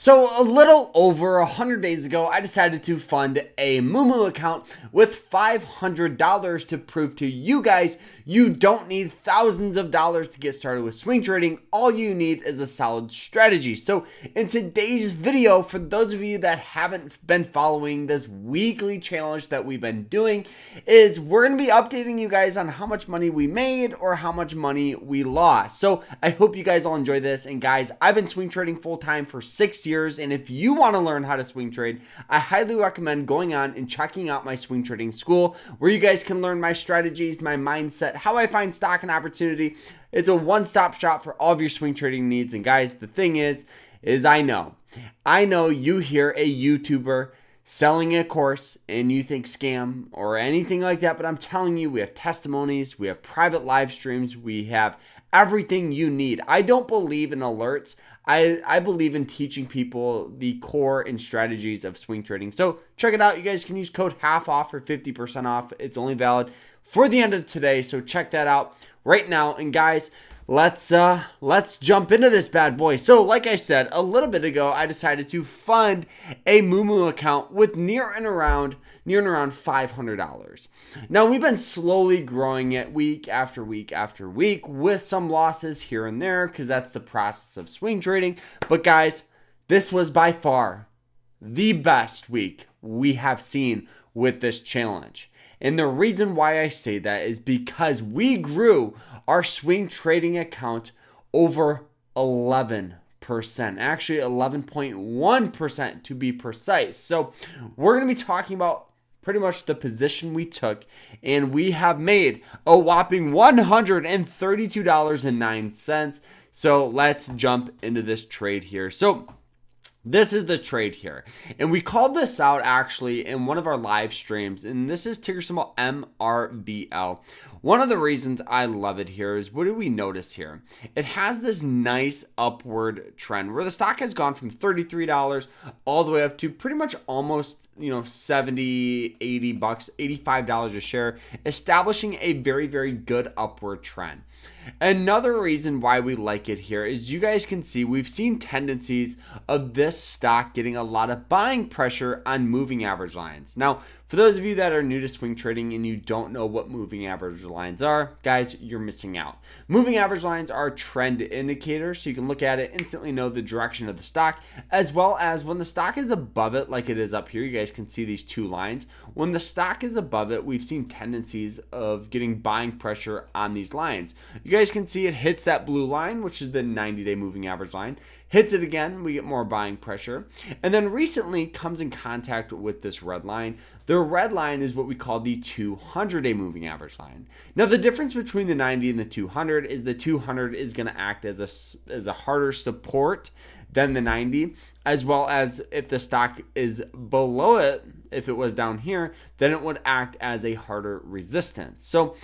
So a little over 100 days ago, I decided to fund a Moomoo account with $500 to prove to you guys you don't need thousands of dollars to get started with swing trading. All you need is a solid strategy. So in today's video, for those of you that haven't been following this weekly challenge that we've been doing, is we're going to be updating you guys on how much money we made or how much money we lost. So I hope you guys all enjoy this. And guys, I've been swing trading full time for 6 years, and if you want to learn how to swing trade, I highly recommend going on and checking out my swing trading school, where you guys can learn my strategies, my mindset, how I find stock and opportunity. It's a one-stop shop for all of your swing trading needs. And guys, the thing is I know you hear a YouTuber selling a course and you think scam or anything like that, but I'm telling you, we have testimonies, we have private live streams, we have everything you need. I don't believe in alerts. I believe in teaching people the core and strategies of swing trading. So check it out. You guys can use code HALFOFF for 50% off. It's only valid for the end of today. So check that out right now. And guys, let's jump into this bad boy. So like I said a little bit ago, I decided to fund a Moomoo account with near and around $500. Now we've been slowly growing it week after week after week with some losses here and there, because that's the process of swing trading. But guys, this was by far the best week we have seen with this challenge. And the reason why I say that is because we grew our swing trading account over 11%, actually 11.1% to be precise. So we're going to be talking about pretty much the position we took, and we have made a whopping $132.09. So let's jump into this trade here. So this is the trade here, and we called this out actually in one of our live streams, and this is ticker symbol MRVL. One of the reasons I love it here is, what do we notice here? It has this nice upward trend where the stock has gone from $33 all the way up to pretty much almost, 70, 80 bucks, $85 a share, establishing a very, very good upward trend. Another reason why we like it here is, you guys can see we've seen tendencies of this stock getting a lot of buying pressure on moving average lines. Now, for those of you that are new to swing trading and you don't know what moving average lines are, guys, you're missing out. Moving average lines are trend indicators, so you can look at it, instantly know the direction of the stock, as well as when the stock is above it, like it is up here. You guys can see these two lines. When the stock is above it, we've seen tendencies of getting buying pressure on these lines. You guys can see it hits that blue line, which is the 90-day moving average line. Hits it again, we get more buying pressure. And then recently comes in contact with this red line. The red line is what we call the 200-day moving average line. Now, the difference between the 90 and the 200 is the 200 is going to act as a harder support than the 90, as well as if the stock is below it, if it was down here, then it would act as a harder resistance. So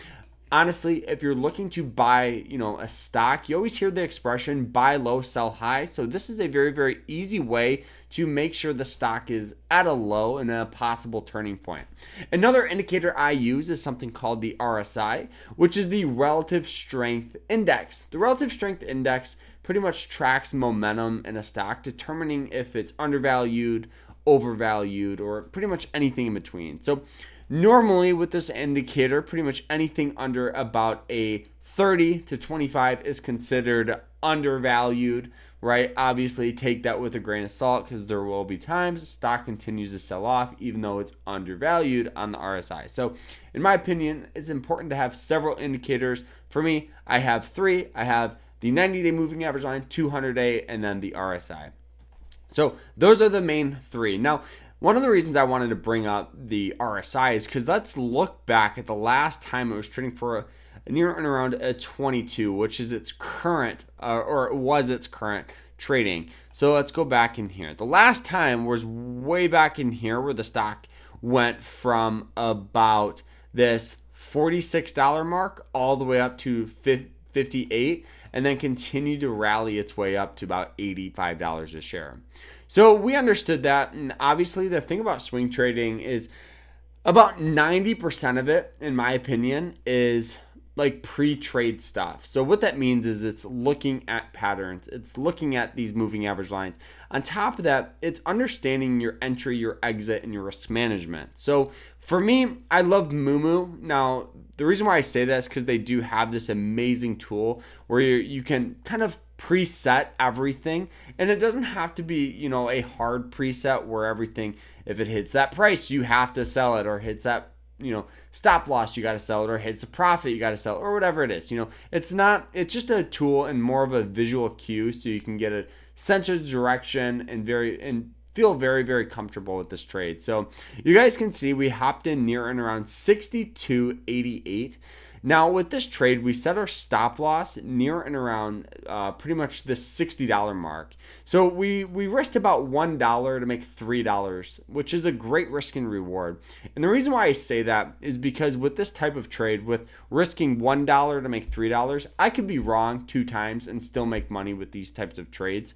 honestly, if you're looking to buy, a stock, you always hear the expression buy low, sell high. So this is a very, very easy way to make sure the stock is at a low and a possible turning point. Another indicator I use is something called the RSI, which is the relative strength index. The relative strength index pretty much tracks momentum in a stock, determining if it's undervalued, overvalued, or pretty much anything in between. So normally with this indicator, pretty much anything under about a 30 to 25 is considered undervalued, right? Obviously take that with a grain of salt, because there will be times the stock continues to sell off even though it's undervalued on the RSI. So in my opinion, it's important to have several indicators. For me, I have three. I have the 90-day moving average line, 200-day, and then the RSI. So those are the main three. Now, one of the reasons I wanted to bring up the RSI is because let's look back at the last time it was trading for near and around a 22, which is its current, or it was its current trading. So let's go back in here. The last time was way back in here, where the stock went from about this $46 mark all the way up to 58, and then continued to rally its way up to about $85 a share. So we understood that, and obviously the thing about swing trading is about 90% of it, in my opinion, is like pre-trade stuff. So what that means is it's looking at patterns. It's looking at these moving average lines. On top of that, it's understanding your entry, your exit, and your risk management. So for me, I love Moomoo. Now, the reason why I say that is because they do have this amazing tool where you can kind of preset everything, and it doesn't have to be, you know, a hard preset where everything, if it hits that price, you have to sell it, or hits that, you know, stop loss, you got to sell it, or hits the profit, you got to sell it, or whatever it is. You know, it's just a tool and more of a visual cue, so you can get a sense of direction and feel very, very comfortable with this trade. So you guys can see we hopped in near and around 62.88. Now with this trade, we set our stop loss near and around pretty much the $60 mark. So we risked about $1 to make $3, which is a great risk and reward. And the reason why I say that is because with this type of trade, with risking $1 to make $3, I could be wrong 2 times and still make money with these types of trades.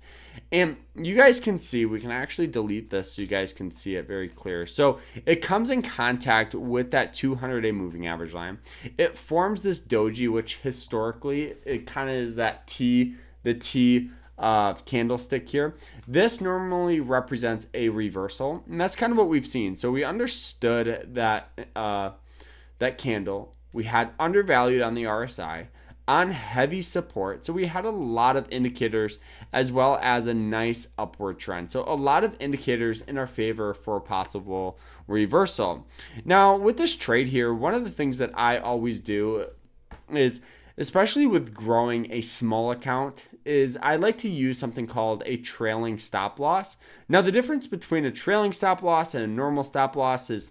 And you guys can see, we can actually delete this so you guys can see it very clear. So it comes in contact with that 200-day moving average line. It forms this doji, which historically it kind of is that T candlestick here. This normally represents a reversal, and that's kind of what we've seen. So we understood that that candle, we had undervalued on the RSI, on heavy support. So we had a lot of indicators as well as a nice upward trend. So a lot of indicators in our favor for a possible reversal. Now with this trade here, one of the things that I always do is, especially with growing a small account, is I like to use something called a trailing stop loss. Now the difference between a trailing stop loss and a normal stop loss is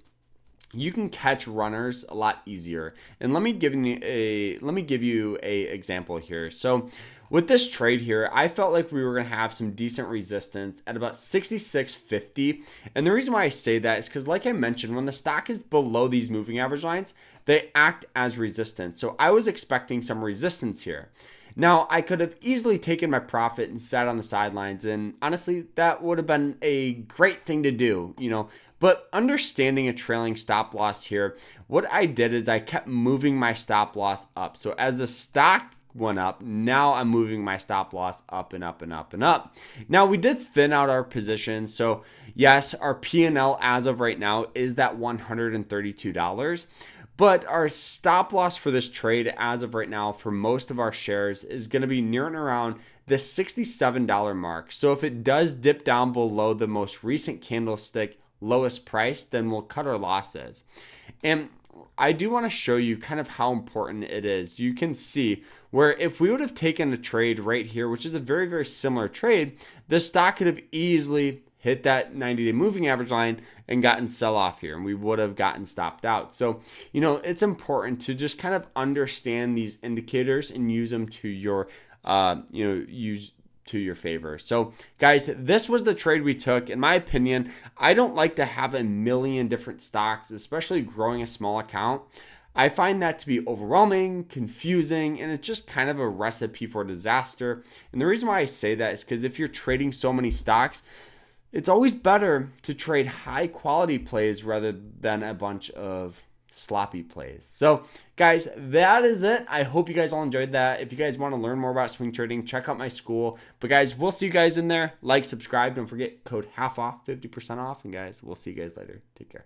you can catch runners a lot easier. And let me give you a example here. So with this trade here, I felt like we were going to have some decent resistance at about 66.50. And the reason why I say that is because, like I mentioned, when the stock is below these moving average lines, they act as resistance. So I was expecting some resistance here. Now, I could have easily taken my profit and sat on the sidelines, and honestly, that would have been a great thing to do, you know. But understanding a trailing stop loss here, what I did is I kept moving my stop loss up. So as the stock went up, now I'm moving my stop loss up and up and up and up. Now we did thin out our position. So yes, our P&L as of right now is that $132. But our stop loss for this trade as of right now for most of our shares is going to be near and around the $67 mark. So if it does dip down below the most recent candlestick lowest price, then we'll cut our losses. And I do want to show you kind of how important it is. You can see where if we would have taken a trade right here, which is a very, very similar trade, the stock could have easily hit that 90-day moving average line and gotten sell off here, and we would have gotten stopped out. So, you know, it's important to just kind of understand these indicators and use them to your, to your favor. So guys, this was the trade we took. In my opinion, I don't like to have a million different stocks, especially growing a small account. I find that to be overwhelming, confusing, and it's just kind of a recipe for disaster. And the reason why I say that is because if you're trading so many stocks, it's always better to trade high quality plays rather than a bunch of sloppy plays. So guys, that is it. I hope you guys all enjoyed that. If you guys want to learn more about swing trading, check out my school. But guys, we'll see you guys in there. Like, subscribe, don't forget code HALFOFF, 50% off. And guys, we'll see you guys later. Take care.